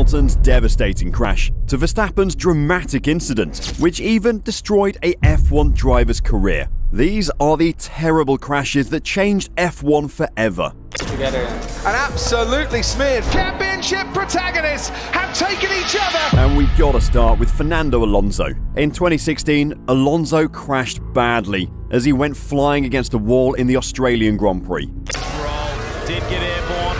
Hamilton's devastating crash to Verstappen's dramatic incident, which even destroyed a F1 driver's career. These are the terrible crashes that changed F1 forever. Together. An absolutely smeared championship protagonists have taken each other. And we gotta start with Fernando Alonso. In 2016, Alonso crashed badly as he went flying against a wall in the Australian Grand Prix. Roll did get airborne.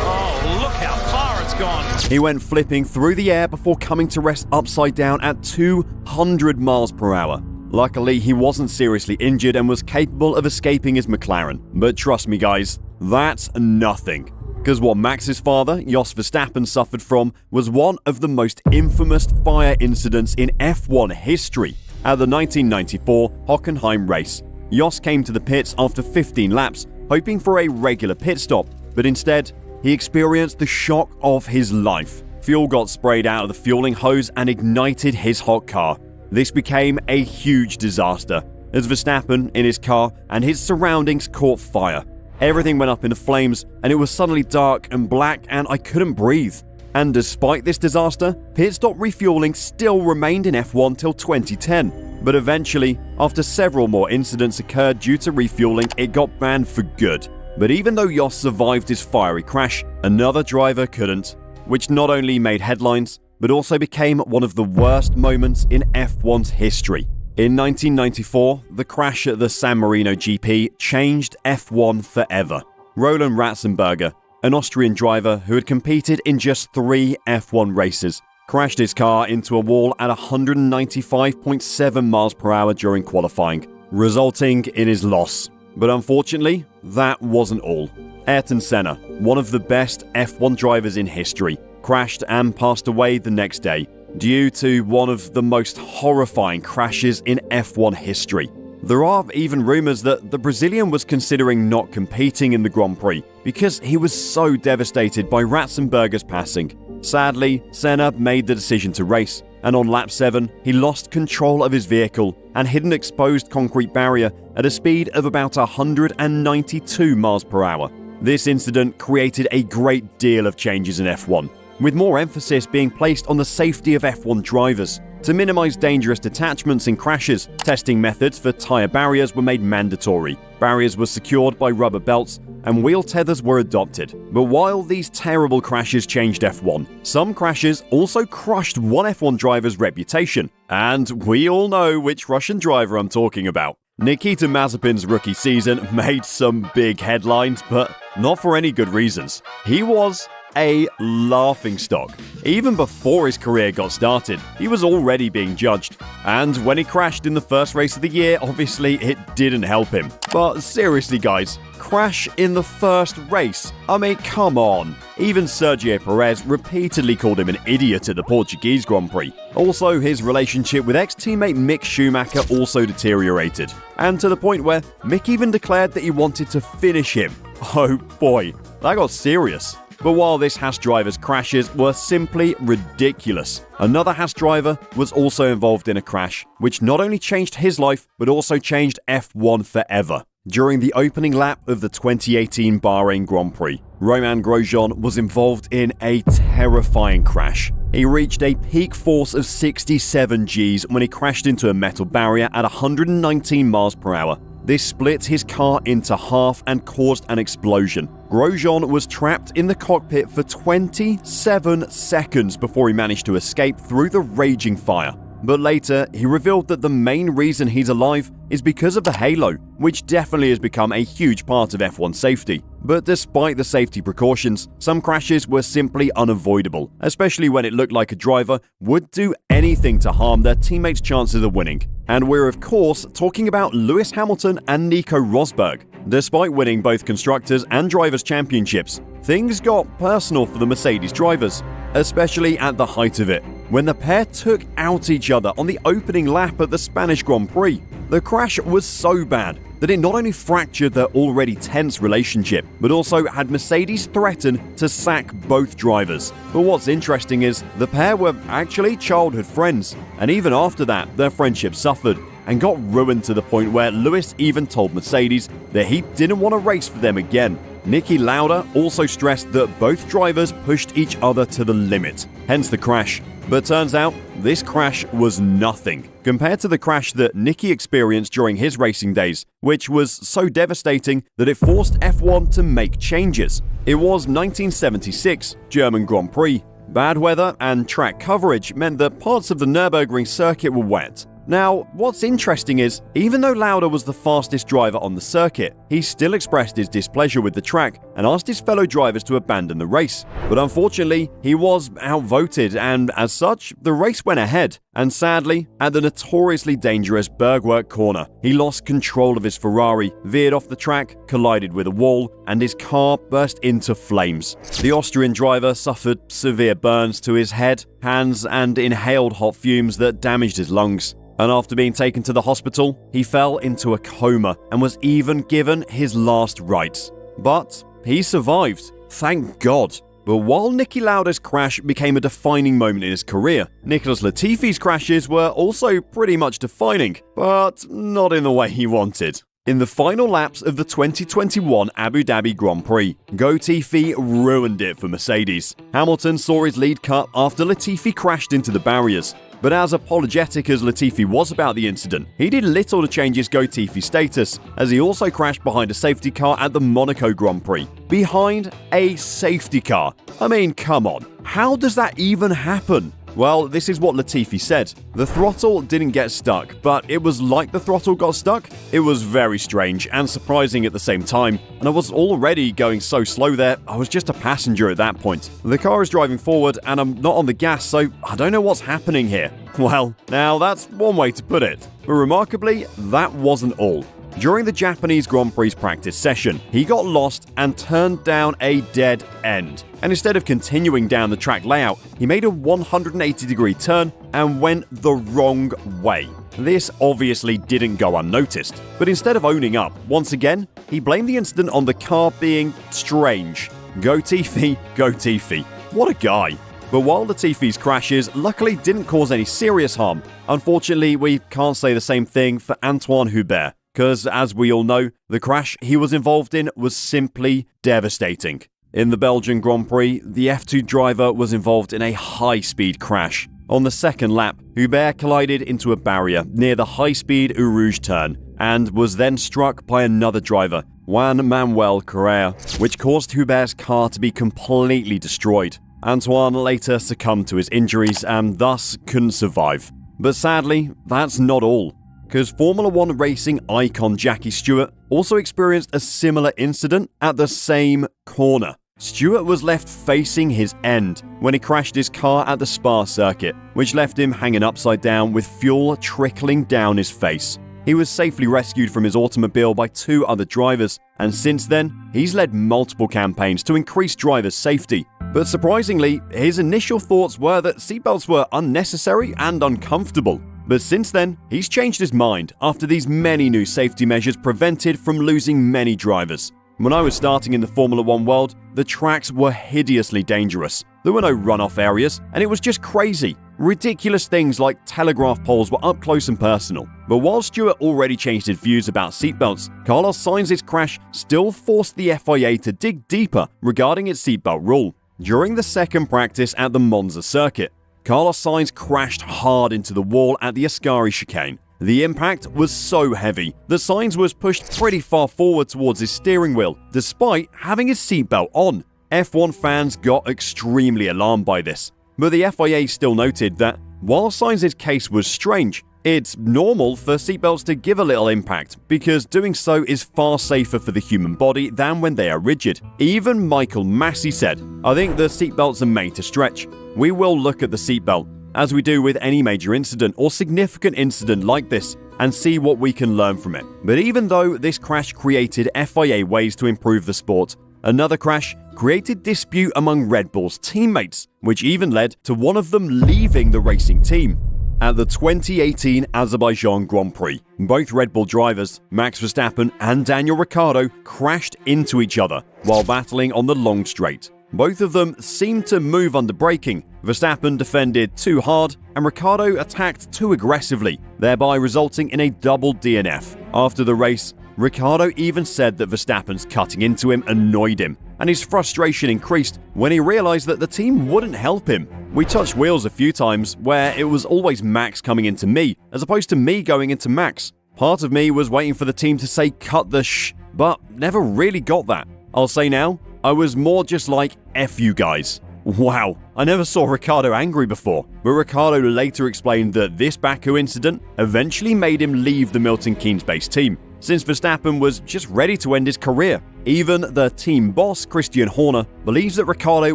Oh, look how far it's gone. He went flipping through the air before coming to rest upside down at 200 miles per hour. Luckily, he wasn't seriously injured and was capable of escaping his McLaren. But trust me guys, that's nothing. Because what Max's father, Jos Verstappen, suffered from was one of the most infamous fire incidents in F1 history. At the 1994 Hockenheim race, Jos came to the pits after 15 laps, hoping for a regular pit stop, but instead, he experienced the shock of his life. Fuel got sprayed out of the fueling hose and ignited his hot car. This became a huge disaster, as Verstappen in his car and his surroundings caught fire. Everything went up in flames, and it was suddenly dark and black, and I couldn't breathe. And despite this disaster, pit stop refueling still remained in F1 till 2010. But eventually, after several more incidents occurred due to refueling, it got banned for good. But even though Jos survived his fiery crash, another driver couldn't, which not only made headlines, but also became one of the worst moments in F1's history. In 1994, the crash at the San Marino GP changed F1 forever. Roland Ratzenberger, an Austrian driver who had competed in just 3 F1 races, crashed his car into a wall at 195.7 miles per hour during qualifying, resulting in his loss. But unfortunately, that wasn't all. Ayrton Senna, one of the best F1 drivers in history, crashed and passed away the next day due to one of the most horrifying crashes in F1 history. There are even rumors that the Brazilian was considering not competing in the Grand Prix because he was so devastated by Ratzenberger's passing. Sadly, Senna made the decision to race, and on lap 7, he lost control of his vehicle and hit an exposed concrete barrier at a speed of about 192 miles per hour. This incident created a great deal of changes in F1, with more emphasis being placed on the safety of F1 drivers. To minimize dangerous detachments in crashes, testing methods for tire barriers were made mandatory. Barriers were secured by rubber belts, and wheel tethers were adopted. But while these terrible crashes changed F1, some crashes also crushed one F1 driver's reputation. And we all know which Russian driver I'm talking about. Nikita Mazepin's rookie season made some big headlines, but not for any good reasons. He was a laughingstock. Even before his career got started, he was already being judged. And when he crashed in the first race of the year, obviously it didn't help him. But seriously guys, crash in the first race? I mean, come on. Even Sergio Perez repeatedly called him an idiot at the Portuguese Grand Prix. Also, his relationship with ex-teammate Mick Schumacher also deteriorated. And to the point where Mick even declared that he wanted to finish him. Oh boy, that got serious. But while this Haas driver's crashes were simply ridiculous, another Haas driver was also involved in a crash, which not only changed his life, but also changed F1 forever. During the opening lap of the 2018 Bahrain Grand Prix, Romain Grosjean was involved in a terrifying crash. He reached a peak force of 67 Gs when he crashed into a metal barrier at 119 miles per hour. This split his car into half and caused an explosion. Grosjean was trapped in the cockpit for 27 seconds before he managed to escape through the raging fire. But later, he revealed that the main reason he's alive is because of the halo, which definitely has become a huge part of F1 safety. But despite the safety precautions, some crashes were simply unavoidable, especially when it looked like a driver would do anything to harm their teammates' chances of winning. And we're of course talking about Lewis Hamilton and Nico Rosberg. Despite winning both Constructors and Drivers' Championships, things got personal for the Mercedes drivers, especially at the height of it, when the pair took out each other on the opening lap at the Spanish Grand Prix. The crash was so bad that it not only fractured their already tense relationship, but also had Mercedes threaten to sack both drivers. But what's interesting is the pair were actually childhood friends, and even after that, their friendship suffered and got ruined to the point where Lewis even told Mercedes that he didn't want to race for them again. Niki Lauda also stressed that both drivers pushed each other to the limit, hence the crash. But turns out, this crash was nothing compared to the crash that Niki experienced during his racing days, which was so devastating that it forced F1 to make changes. It was 1976, German Grand Prix. Bad weather and track coverage meant that parts of the Nürburgring circuit were wet. Now, what's interesting is, even though Lauda was the fastest driver on the circuit, he still expressed his displeasure with the track and asked his fellow drivers to abandon the race. But unfortunately, he was outvoted, and as such, the race went ahead. And sadly, at the notoriously dangerous Bergwerk corner, he lost control of his Ferrari, veered off the track, collided with a wall, and his car burst into flames. The Austrian driver suffered severe burns to his head, hands, and inhaled hot fumes that damaged his lungs. And after being taken to the hospital, he fell into a coma and was even given his last rites. But he survived, thank God. But while Niki Lauda's crash became a defining moment in his career, Nicholas Latifi's crashes were also pretty much defining, but not in the way he wanted. In the final laps of the 2021 Abu Dhabi Grand Prix, Latifi ruined it for Mercedes. Hamilton saw his lead cut after Latifi crashed into the barriers. But as apologetic as Latifi was about the incident, he did little to change his Latifi status, as he also crashed behind a safety car at the Monaco Grand Prix. Behind a safety car? I mean, come on. How does that even happen? Well, this is what Latifi said. The throttle didn't get stuck, but it was like the throttle got stuck. It was very strange and surprising at the same time, and I was already going so slow there, I was just a passenger at that point. The car is driving forward and I'm not on the gas, so I don't know what's happening here. Well, now that's one way to put it. But remarkably, that wasn't all. During the Japanese Grand Prix practice session, he got lost and turned down a dead end. And instead of continuing down the track layout, he made a 180-degree turn and went the wrong way. This obviously didn't go unnoticed, but instead of owning up, once again, he blamed the incident on the car being strange. Latifi, Latifi. What a guy. But while Latifi's crashes luckily didn't cause any serious harm, unfortunately we can't say the same thing for Antoine Hubert. Because, as we all know, the crash he was involved in was simply devastating. In the Belgian Grand Prix, the F2 driver was involved in a high-speed crash. On the second lap, Hubert collided into a barrier near the high-speed Eau Rouge turn and was then struck by another driver, Juan Manuel Correa, which caused Hubert's car to be completely destroyed. Antoine later succumbed to his injuries and thus couldn't survive. But sadly, that's not all. Because Formula 1 racing icon Jackie Stewart also experienced a similar incident at the same corner. Stewart was left facing his end when he crashed his car at the Spa circuit, which left him hanging upside down with fuel trickling down his face. He was safely rescued from his automobile by 2 other drivers, and since then, he's led multiple campaigns to increase drivers' safety. But surprisingly, his initial thoughts were that seatbelts were unnecessary and uncomfortable. But since then, he's changed his mind after these many new safety measures prevented from losing many drivers. When I was starting in the Formula 1 world, the tracks were hideously dangerous. There were no runoff areas, and it was just crazy. Ridiculous things like telegraph poles were up close and personal. But while Stewart already changed his views about seatbelts, Carlos Sainz's crash still forced the FIA to dig deeper regarding its seatbelt rule. During the second practice at the Monza circuit, Carlos Sainz crashed hard into the wall at the Ascari chicane. The impact was so heavy that Sainz was pushed pretty far forward towards his steering wheel, despite having his seatbelt on. F1 fans got extremely alarmed by this, but the FIA still noted that while Sainz's case was strange, it's normal for seatbelts to give a little impact because doing so is far safer for the human body than when they are rigid. Even Michael Massey said, "I think the seatbelts are made to stretch. We will look at the seatbelt, as we do with any major incident or significant incident like this, and see what we can learn from it." But even though this crash created FIA ways to improve the sport, another crash created dispute among Red Bull's teammates, which even led to one of them leaving the racing team. At the 2018 Azerbaijan Grand Prix, both Red Bull drivers, Max Verstappen and Daniel Ricciardo, crashed into each other while battling on the long straight. Both of them seemed to move under braking. Verstappen defended too hard, and Ricciardo attacked too aggressively, thereby resulting in a double DNF. After the race, Ricciardo even said that Verstappen's cutting into him annoyed him, and his frustration increased when he realized that the team wouldn't help him. We touched wheels a few times where it was always Max coming into me, as opposed to me going into Max. Part of me was waiting for the team to say cut the sh, but never really got that. I'll say now, I was more just like, F you guys. Wow, I never saw Ricciardo angry before, but Ricciardo later explained that this Baku incident eventually made him leave the Milton Keynes-based team, since Verstappen was just ready to end his career. Even the team boss, Christian Horner, believes that Ricciardo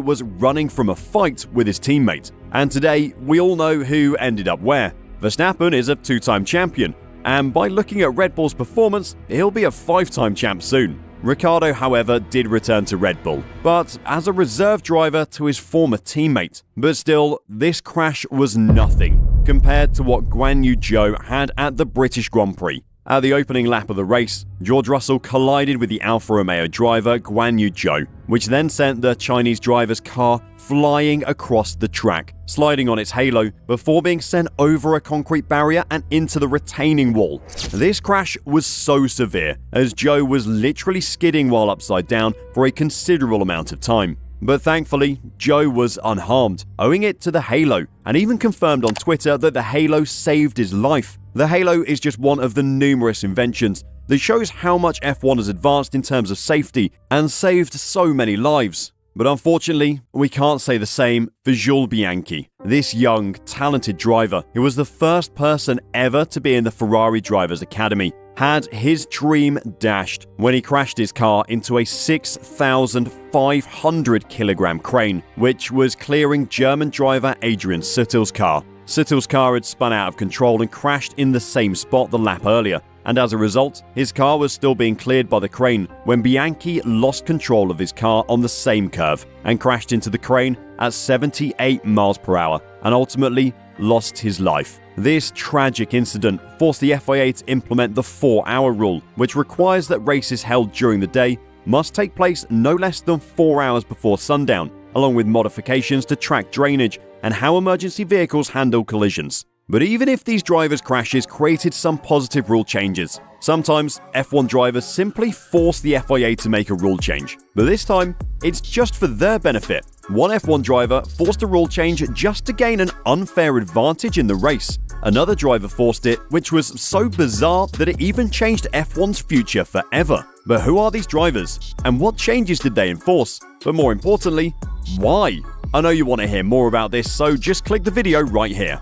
was running from a fight with his teammate. And today, we all know who ended up where. Verstappen is a two-time champion, and by looking at Red Bull's performance, he'll be a five-time champ soon. Ricciardo, however, did return to Red Bull, but as a reserve driver to his former teammate. But still, this crash was nothing compared to what Guan Yu Zhou had at the British Grand Prix. At the opening lap of the race, George Russell collided with the Alfa Romeo driver Guan Yu Zhou, which then sent the Chinese driver's car flying across the track, sliding on its halo before being sent over a concrete barrier and into the retaining wall. This crash was so severe, as Zhou was literally skidding while upside down for a considerable amount of time. But thankfully, Zhou was unharmed, owing it to the halo, and even confirmed on Twitter that the halo saved his life. The halo is just one of the numerous inventions that shows how much F1 has advanced in terms of safety and saved so many lives. But unfortunately, we can't say the same for Jules Bianchi, this young, talented driver who was the first person ever to be in the Ferrari Drivers Academy, had his dream dashed when he crashed his car into a 6,500 kilogram crane, which was clearing German driver Adrian Suttil's car. Suttil's car had spun out of control and crashed in the same spot the lap earlier, and as a result, his car was still being cleared by the crane when Bianchi lost control of his car on the same curve and crashed into the crane at 78 miles per hour and ultimately lost his life. This tragic incident forced the FIA to implement the 4-hour rule, which requires that races held during the day must take place no less than 4 hours before sundown, along with modifications to track drainage and how emergency vehicles handle collisions. But even if these drivers' crashes created some positive rule changes, sometimes F1 drivers simply force the FIA to make a rule change. But this time, it's just for their benefit. One F1 driver forced a rule change just to gain an unfair advantage in the race. Another driver forced it, which was so bizarre that it even changed F1's future forever. But who are these drivers? And what changes did they enforce? But more importantly, why? I know you want to hear more about this, so just click the video right here.